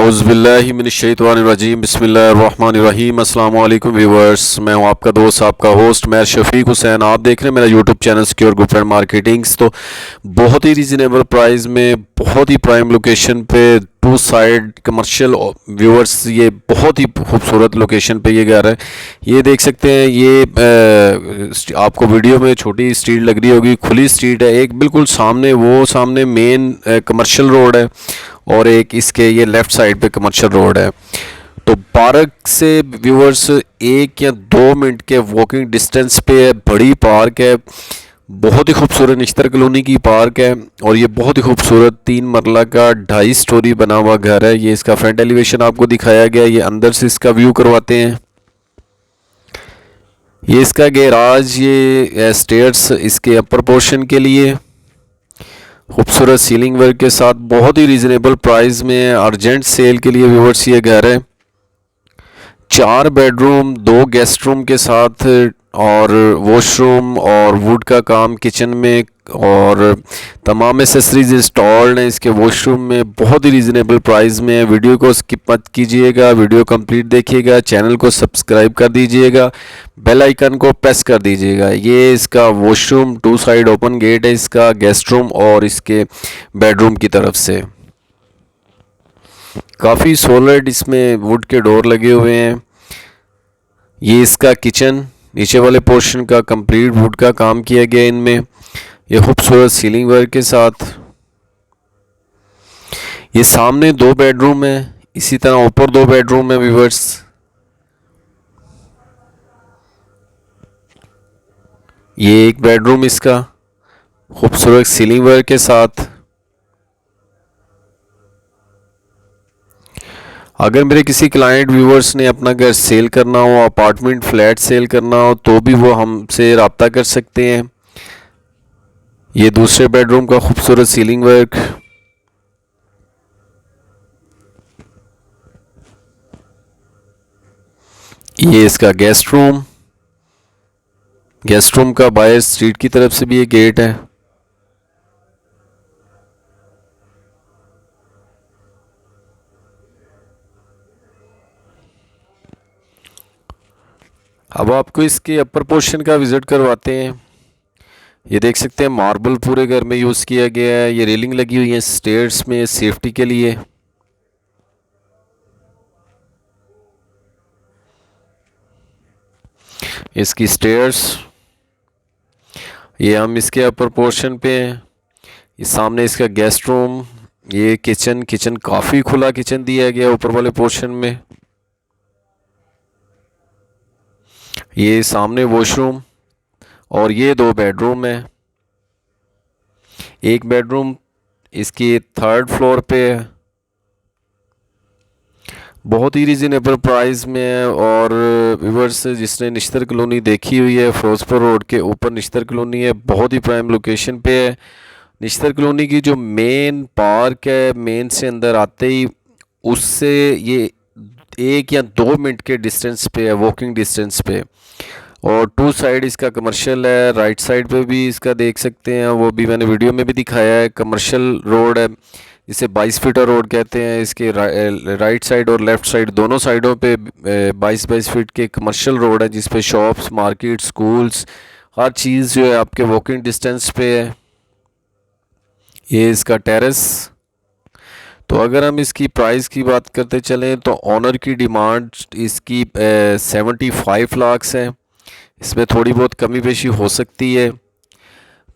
औज़ुबिल्लाहिमिनश्शैतानिर्रजीम बिस्मिल्लाहिर्रहमानिर्रहीम। अस्सलाम वालेकुम व्यूवर्स, मैं हूं आपका दोस्त आपका होस्ट मैं शफीक हुसैन। आप देख रहे हैं मेरा YouTube channel secure group and marketings. तो बहुत ही रीज़नेबल प्राइस में बहुत ही प्राइम लोकेशन पे टू साइड कमर्शियल व्यूवर्स, ये बहुत ही खूबसूरत लोकेशन पे ये घर है। ये देख सकते हैं, ये आपको वीडियो में छोटी स्ट्रीट लग रही होगी, खुली स्ट्रीट है। एक बिल्कुल सामने वो सामने मेन कमर्शियल रोड है और एक इसके ये लेफ़्ट साइड पे कमर्शियल रोड है। तो पार्क से व्यूअर्स 1 या 2 मिनट के वॉकिंग डिस्टेंस पे है, बड़ी पार्क है, बहुत ही खूबसूरत निश्तर कॉलोनी की पार्क है। और ये बहुत ही खूबसूरत 3 मरला का 2.5 स्टोरी बना हुआ घर है। ये इसका फ्रंट एलिवेशन आपको दिखाया गया है। ये अंदर से इसका व्यू करवाते हैं। ये इसका गैराज, ये स्टेयर्स इसके अपर पोर्शन के लिए खूबसूरत सीलिंग वर्क के साथ बहुत ही रीज़नेबल प्राइस में अर्जेंट सेल के लिए व्यूवर्स ये घर है। 4 बेडरूम 2 गेस्ट रूम के साथ और वॉशरूम और वुड का काम किचन में और तमाम एसेसरीज इंस्टॉल्ड हैं इसके वॉशरूम में, बहुत ही रीज़नेबल प्राइस में है। वीडियो को स्किप मत कीजिएगा, वीडियो कंप्लीट देखिएगा, चैनल को सब्सक्राइब कर दीजिएगा, बेल आइकन को प्रेस कर दीजिएगा। ये इसका वॉशरूम, 2 साइड ओपन गेट है इसका, गेस्ट रूम और इसके बेडरूम की तरफ से। काफ़ी सॉलिड इसमें वुड के डोर लगे हुए हैं। ये इसका किचन, नीचे वाले पोर्शन का कंप्लीट वुड का काम किया गया इनमें, ये खूबसूरत सीलिंग वर्क के साथ। ये सामने 2 बेडरूम है, इसी तरह ऊपर 2 बेडरूम है व्यूवर्स। ये एक बेडरूम इसका खूबसूरत सीलिंग वर्क के साथ। अगर मेरे किसी क्लाइंट व्यूवर्स ने अपना घर सेल करना हो, अपार्टमेंट फ्लैट सेल करना हो, तो भी वो हमसे रब्ता कर सकते हैं। ये दूसरे बेडरूम का खूबसूरत सीलिंग वर्क। ये इसका गेस्ट रूम, गेस्ट रूम का बाहर स्ट्रीट की तरफ से भी ये गेट है। अब आपको इसके अपर पोर्शन का विज़िट करवाते हैं। ये देख सकते हैं मार्बल पूरे घर में यूज़ किया गया है। ये रेलिंग लगी हुई है स्टेयर्स में सेफ्टी के लिए। इसकी स्टेयर्स, ये हम इसके अपर पोर्शन पे हैं। ये सामने इसका गेस्ट रूम, ये किचन, किचन काफ़ी खुला किचन दिया गया ऊपर वाले पोर्शन में। ये सामने वॉशरूम और ये 2 बेडरूम है। एक बेडरूम इसकी 3rd फ्लोर पे है, बहुत ही रीज़नेबल प्राइस में है। और व्यूअर्स, जिसने निश्तर कॉलोनी देखी हुई है, फिरोजपुर रोड के ऊपर निश्तर कॉलोनी है, बहुत ही प्राइम लोकेशन पे है। निश्तर कॉलोनी की जो मेन पार्क है, मेन से अंदर आते ही उससे ये 1 या 2 मिनट के डिस्टेंस पे है, वॉकिंग डिस्टेंस पे। और 2 साइड इसका कमर्शियल है। राइट साइड पे भी इसका देख सकते हैं, वो भी मैंने वीडियो में भी दिखाया है, कमर्शियल रोड है, इसे 22 फीट रोड कहते हैं। इसके राइट साइड और लेफ़्ट साइड दोनों साइडों पे 22-22 फीट के कमर्शियल रोड है, जिस पे शॉप्स, मार्केट, स्कूल्स, हर चीज़ जो है आपके वॉकिंग डिस्टेंस पे है। ये इसका टेरेस। तो अगर हम इसकी प्राइस की बात करते चलें तो ऑनर की डिमांड इसकी 75 लाख है। इसमें थोड़ी बहुत कमी पेशी हो सकती है।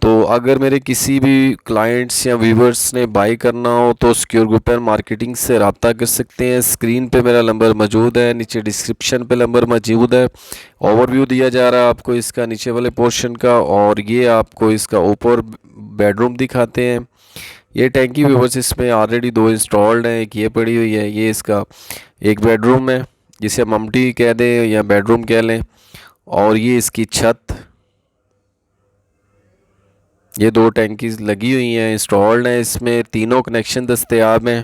तो अगर मेरे किसी भी क्लाइंट्स या व्यूवर्स ने बाई करना हो तो सिक्योर ग्रुप एंड मार्केटिंग से रब्ता कर सकते हैं। स्क्रीन पे मेरा नंबर मौजूद है, नीचे डिस्क्रिप्शन पे नंबर मौजूद है। ओवरव्यू दिया जा रहा है आपको इसका नीचे वाले पोर्शन का, और ये आपको इसका ऊपर बेडरूम दिखाते हैं। ये टैंकी व्यूवर्स इसमें ऑलरेडी 2 इंस्टॉल्ड हैं, एक ये पड़ी हुई है। ये इसका एक बेडरूम है, जिसे हम ममटी कह दें या बेडरूम कह लें। और ये इसकी छत, ये 2 टैंकीज लगी हुई हैं, इंस्टॉल्ड हैं, इसमें तीनों कनेक्शन दस्तयाब हैं।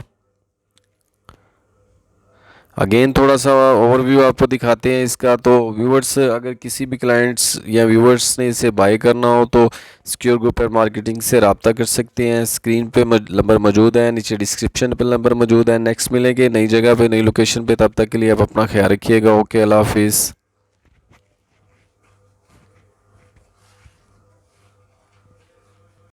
अगेन थोड़ा सा ओवरव्यू आपको दिखाते हैं इसका। तो व्यूवर्स, अगर किसी भी क्लाइंट्स या व्यूवर्स ने इसे बाय करना हो तो सिक्योर ग्रुप पर मार्केटिंग से रब्ता कर सकते हैं। स्क्रीन पे नंबर मौजूद है, नीचे डिस्क्रिप्शन पे नंबर मौजूद है। नेक्स्ट मिलेंगे नई जगह पे, नई लोकेशन पे, तब तक के लिए आप अपना ख्याल रखिएगा। ओके, अल्लाह हाफिज़।